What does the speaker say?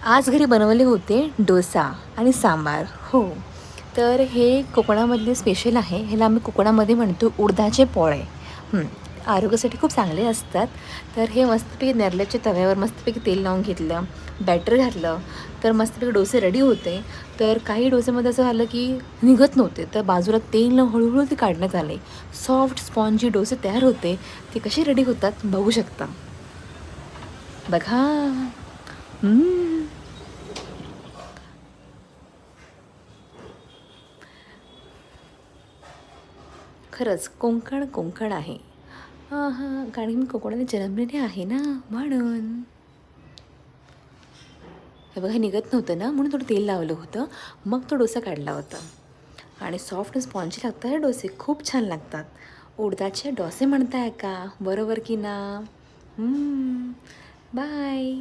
आज घरी बनवले होते डोसा आणि सांबार. हो, तर हे कोकणामधले स्पेशल आहे. ह्याला आम्ही कोकणामध्ये म्हणतो उडदाचे पोळे. आरोग्यासाठी खूप चांगले असतात. तर हे मस्तपैकी नेरल्याच्या तव्यावर मस्तपैकी तेल लावून घेतलं, बॅटर घातलं, तर मस्तपैकी डोसे रेडी होते. तर काही डोसेमध्ये असं झालं की निघत नव्हते, तर बाजूला तेल लावून हळूहळू ते काढण्यात आले. सॉफ्ट स्पॉन्जी डोसे तयार होते. ते कसे रेडी होतात बघू शकता. बघा. हम्म. खरंच कोकण कोकण आहे. हां, हां. कारण मी कोकणात जन्मलेली आहे ना, म्हणून. हे बघा निघत नव्हतं ना, म्हणून थोडं तेल लावलं होतं. मग तो डोसा काढला होता. आणि सॉफ्ट स्पॉन्जी लागतात हे डोसे, खूप छान लागतात. उडदाचे डोसे म्हणताय का? बरोबर की ना? बाय.